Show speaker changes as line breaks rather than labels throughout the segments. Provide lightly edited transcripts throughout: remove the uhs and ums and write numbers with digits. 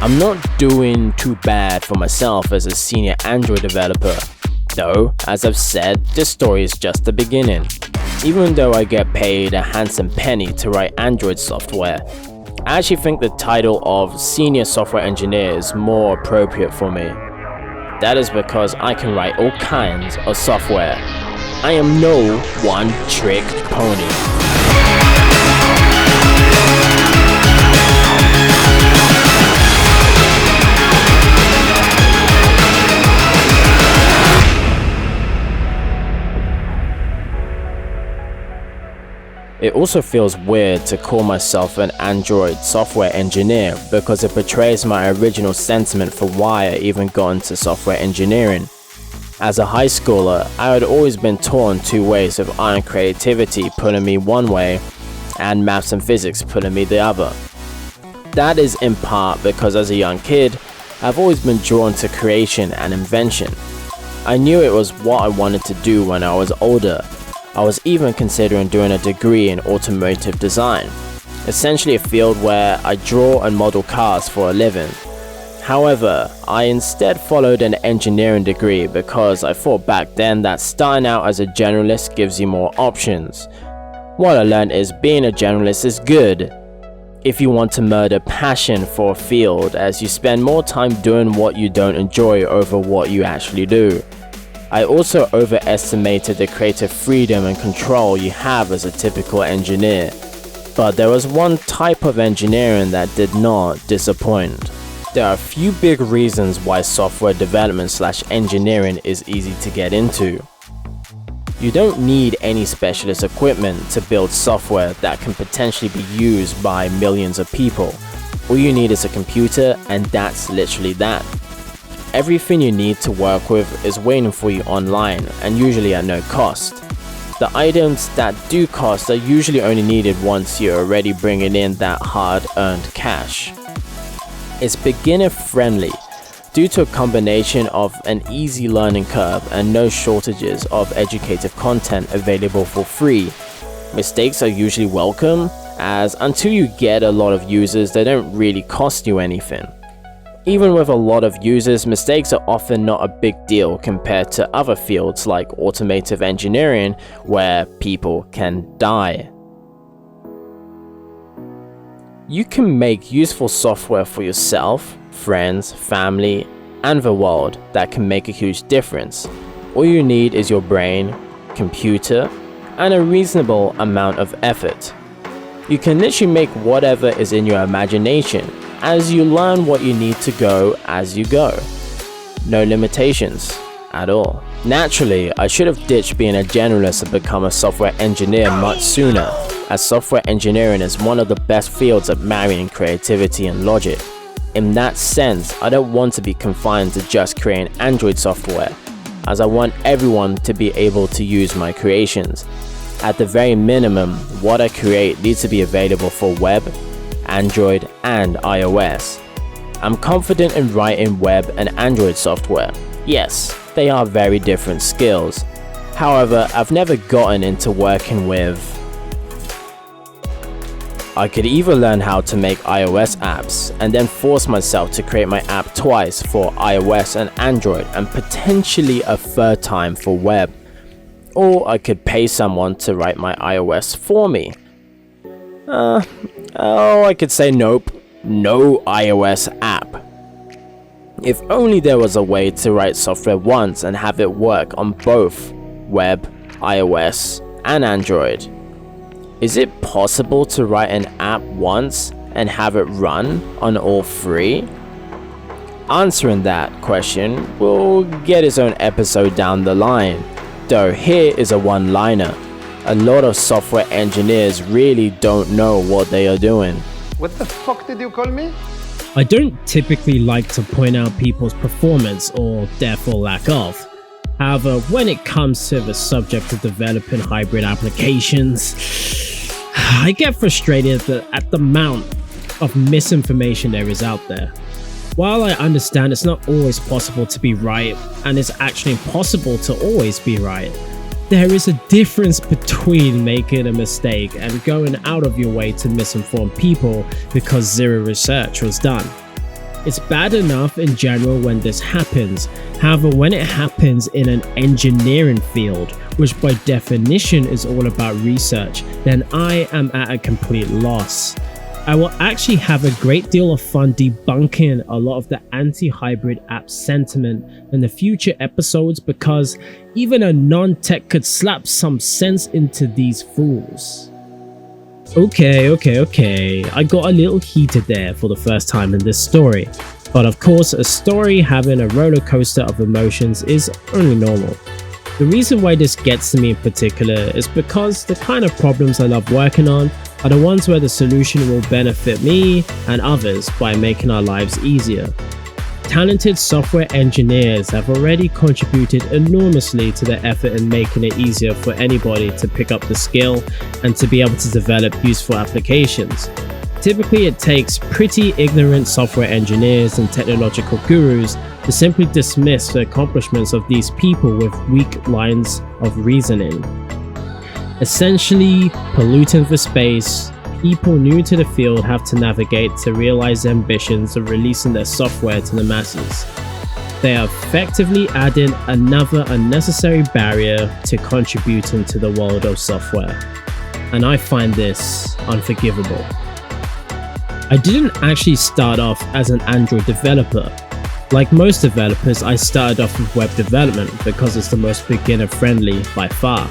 I'm not doing too bad for myself as a senior Android developer. Though, as I've said, this story is just the beginning. Even though I get paid a handsome penny to write Android software, I actually think the title of senior software engineer is more appropriate for me. That is because I can write all kinds of software. I am no one-trick pony. It also feels weird to call myself an Android software engineer because it betrays my original sentiment for why I even got into software engineering. As a high schooler, I had always been torn two ways, of iron creativity pulling me one way and maths and physics pulling me the other. That is in part because as a young kid, I've always been drawn to creation and invention. I knew it was what I wanted to do when I was older. I was even considering doing a degree in automotive design, essentially a field where I draw and model cars for a living. However, I instead followed an engineering degree because I thought back then that starting out as a generalist gives you more options. What I learned is being a generalist is good if you want to murder passion for a field, as you spend more time doing what you don't enjoy over what you actually do. I also overestimated the creative freedom and control you have as a typical engineer. But there was one type of engineering that did not disappoint. There are a few big reasons why software development / engineering is easy to get into. You don't need any specialist equipment to build software that can potentially be used by millions of people. All you need is a computer, and that's literally that. Everything you need to work with is waiting for you online, and usually at no cost. The items that do cost are usually only needed once you're already bringing in that hard-earned cash. It's beginner friendly due to a combination of an easy learning curve and no shortages of educative content available for free. Mistakes are usually welcome, as until you get a lot of users, they don't really cost you anything. Even with a lot of users, mistakes are often not a big deal compared to other fields like automotive engineering, where people can die. You can make useful software for yourself, friends, family, and the world that can make a huge difference. All you need is your brain, computer, and a reasonable amount of effort. You can literally make whatever is in your imagination, as you learn what you need to go as you go. No limitations at all. Naturally, I should have ditched being a generalist and become a software engineer much sooner, as software engineering is one of the best fields at marrying creativity and logic. In that sense, I don't want to be confined to just creating Android software, as I want everyone to be able to use my creations. At the very minimum, what I create needs to be available for web, Android, and iOS. I'm confident in writing web and Android software. Yes, they are very different skills. However, I've never gotten into working with. I could either learn how to make iOS apps and then force myself to create my app twice for iOS and Android, and potentially a third time for web. Or I could pay someone to write my iOS for me. I could say nope, no iOS app. If only there was a way to write software once and have it work on both web, iOS, and Android. Is it possible to write an app once and have it run on all three? Answering that question will get its own episode down the line, though here is a one-liner. A lot of software engineers really don't know what they are doing.
What the fuck did you call me?
I don't typically like to point out people's performance or therefore lack of. However, when it comes to the subject of developing hybrid applications, I get frustrated at the amount of misinformation there is out there. While I understand it's not always possible to be right, and it's actually impossible to always be right, there is a difference between making a mistake and going out of your way to misinform people because zero research was done. It's bad enough in general when this happens. However, when it happens in an engineering field, which by definition is all about research, then I am at a complete loss. I will actually have a great deal of fun debunking a lot of the anti-hybrid app sentiment in the future episodes, because even a non-tech could slap some sense into these fools. Okay, I got a little heated there for the first time in this story. But of course, a story having a roller coaster of emotions is only normal. The reason why this gets to me in particular is because the kind of problems I love working on are the ones where the solution will benefit me and others by making our lives easier. Talented software engineers have already contributed enormously to the effort in making it easier for anybody to pick up the skill and to be able to develop useful applications. Typically, it takes pretty ignorant software engineers and technological gurus to simply dismiss the accomplishments of these people with weak lines of reasoning. Essentially, polluting the space, people new to the field have to navigate to realize their ambitions of releasing their software to the masses. They are effectively adding another unnecessary barrier to contributing to the world of software. And I find this unforgivable. I didn't actually start off as an Android developer. Like most developers, I started off with web development because it's the most beginner friendly by far.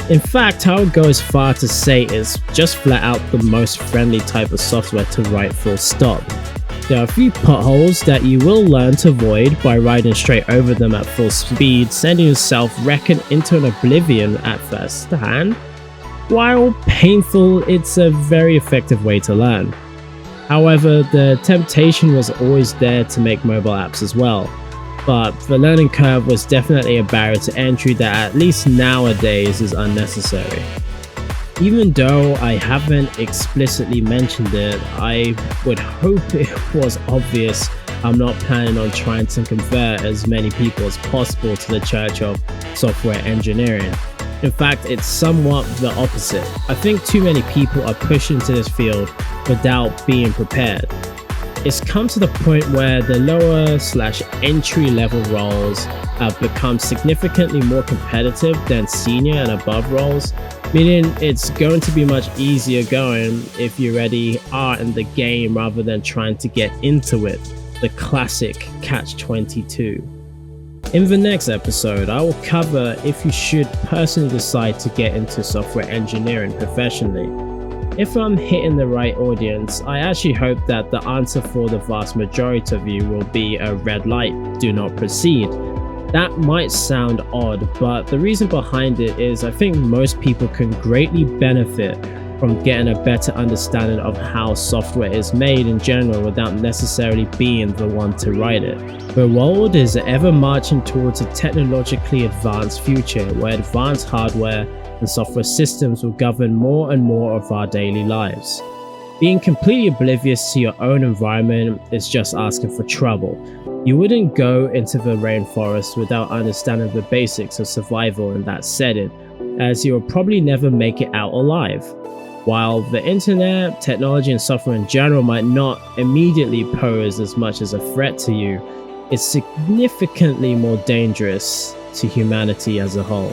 In fact, I would go as far to say it's just flat out the most friendly type of software to write full stop. There are a few potholes that you will learn to avoid by riding straight over them at full speed, sending yourself wrecking into an oblivion at first hand. While painful, it's a very effective way to learn. However, the temptation was always there to make mobile apps as well. But the learning curve was definitely a barrier to entry that at least nowadays is unnecessary. Even though I haven't explicitly mentioned it, I would hope it was obvious I'm not planning on trying to convert as many people as possible to the church of software engineering. In fact, it's somewhat the opposite. I think too many people are pushed into this field without being prepared. It's come to the point where the lower/entry level roles have become significantly more competitive than senior and above roles, meaning it's going to be much easier going if you already are in the game rather than trying to get into it, the classic catch-22. In the next episode, I will cover if you should personally decide to get into software engineering professionally. If I'm hitting the right audience, I actually hope that the answer for the vast majority of you will be a red light, do not proceed. That might sound odd, but the reason behind it is I think most people can greatly benefit from getting a better understanding of how software is made in general without necessarily being the one to write it. The world is ever marching towards a technologically advanced future where advanced hardware and software systems will govern more and more of our daily lives. Being completely oblivious to your own environment is just asking for trouble. You wouldn't go into the rainforest without understanding the basics of survival in that setting, as you will probably never make it out alive. While the internet, technology and software in general might not immediately pose as much as a threat to you, it's significantly more dangerous to humanity as a whole.